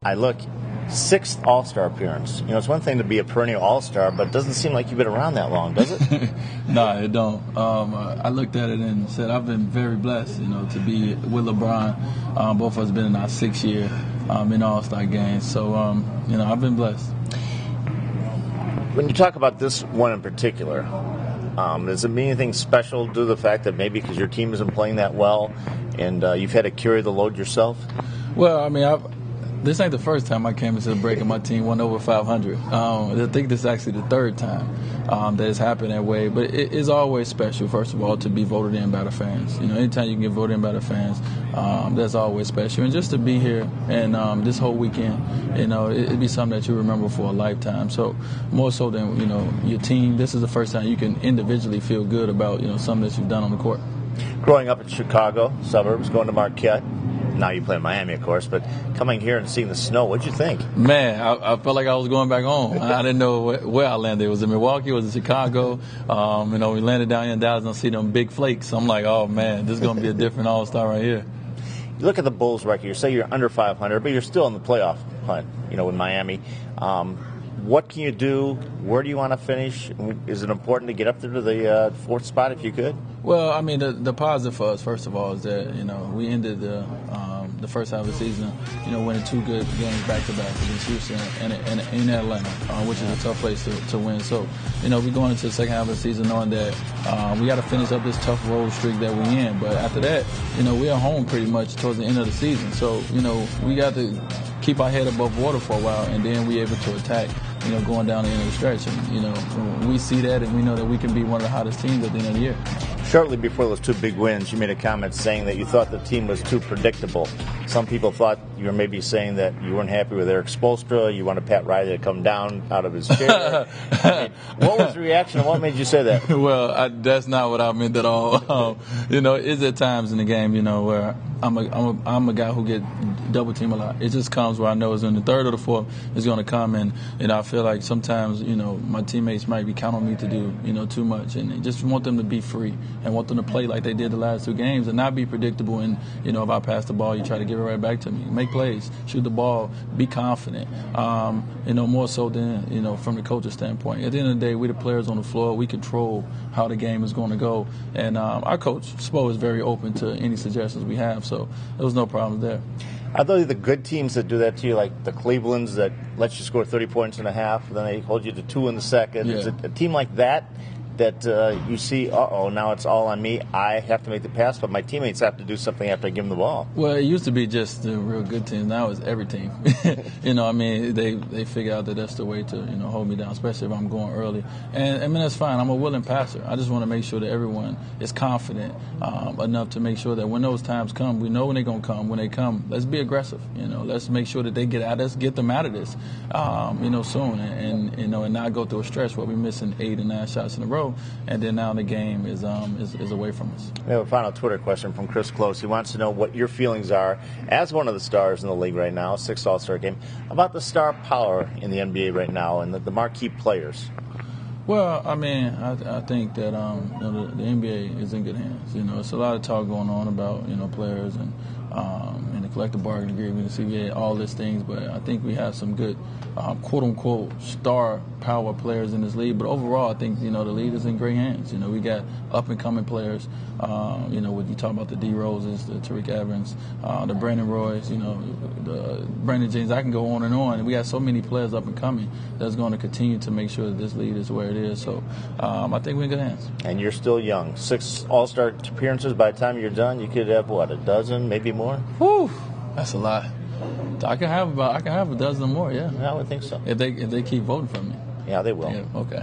I look, sixth All-Star appearance. You know, it's one thing to be a perennial All-Star, but it doesn't seem like you've been around that long, does it? No, it don't. I looked at it and said I've been very blessed, you know, to be with LeBron. Both of us been in our 6th year in All-Star games. So, you know, I've been blessed. When you talk about this one in particular, does it mean anything special due to the fact that maybe because your team isn't playing that well and you've had to carry the load yourself? Well, I mean, this ain't the first time I came into the break and my team won over 500. I think this is actually the 3rd time that it's happened that way. But it is always special, first of all, to be voted in by the fans. You know, anytime you can get voted in by the fans, that's always special. And just to be here and this whole weekend, you know, it'd be something that you remember for a lifetime. So more so than, you know, your team, this is the first time you can individually feel good about, you know, something that you've done on the court. Growing up in Chicago, suburbs, going to Marquette. Now you play in Miami, of course, but coming here and seeing the snow, what'd you think? Man, I felt like I was going back home. I didn't know where I landed. Was it Milwaukee? Was it Chicago? You know, we landed down here in Dallas and I see them big flakes. I'm like, oh, man, this is going to be a different All-Star right here. You look at the Bulls record. You say you're under 500, but you're still in the playoff hunt, you know, in Miami. What can you do? Where do you want to finish? Is it important to get up there to the 4th spot if you could? Well, I mean, the positive for us, first of all, is that, you know, we ended the first half of the season, you know, winning 2 good games back-to-back against Houston and in Atlanta, which is a tough place to win. So, you know, we're going into the second half of the season knowing that we got to finish up this tough road streak that we're in. But after that, you know, we're home pretty much towards the end of the season. So, you know, we got to keep our head above water for a while, and then we're able to attack, you know, going down the end of the stretch. And, you know, we see that, and we know that we can be one of the hottest teams at the end of the year. Shortly before those 2 big wins, you made a comment saying that you thought the team was too predictable. Some people thought you were maybe saying that you weren't happy with Eric Spoelstra, you wanted Pat Riley to come down out of his chair. I mean, what was the reaction and what made you say that? Well, that's not what I meant at all. You know, it's at times in the game, you know, where I'm a guy who get double team a lot. It just comes where I know it's in the 3rd or the 4th it's going to come, and I feel like sometimes, you know, my teammates might be counting on me to do, you know, too much, and just want them to be free and want them to play like they did the last 2 games and not be predictable. And, you know, if I pass the ball, you try to give it right back to me. Make plays, shoot the ball, be confident. You know, more so than, you know, from the coach's standpoint. At the end of the day, we the players on the floor. We control how the game is going to go, and our coach Spo is very open to any suggestions we have. So there was no problem there. Are those the good teams that do that to you, like the Clevelands that lets you score 30 points in a half, then they hold you to 2 in the second? Yeah. Is it a team like that you see, now it's all on me. I have to make the pass, but my teammates have to do something after I give them the ball? Well, it used to be just the real good teams. Now it's every team. You know, I mean, they figure out that that's the way to, you know, hold me down, especially if I'm going early. And, I mean, that's fine. I'm a willing passer. I just want to make sure that everyone is confident enough to make sure that when those times come, we know when they're going to come. When they come, let's be aggressive. You know, let's make sure that they get out. Let's get them out of this, you know, soon. And you know, and not go through a stretch where we're missing 8 or 9 shots in a row. And then now the game is away from us. We have a final Twitter question from Chris Close. He wants to know what your feelings are as one of the stars in the league right now, 6th All-Star game, about the star power in the NBA right now and the marquee players. Well, I mean, I think that you know, the NBA is in good hands. You know, it's a lot of talk going on about, you know, players and the collective bargaining agreement, the CBA, all these things. But I think we have some good, quote unquote, star power players in this league. But overall, I think, you know, the league is in great hands. You know, we got up and coming players. You know, when you talk about the D Roses, the Tariq Evans, the Brandon Roys, you know, the Brandon James, I can go on. And we got so many players up and coming that's going to continue to make sure that this league is where it is. So I think we're in good hands. And you're still young. 6 All-Star appearances. By the time you're done, you could have, what, a dozen, maybe more? Whew, that's a lot. I can have a dozen more, yeah. I would think so. If they keep voting for me. Yeah, they will. Yeah, okay.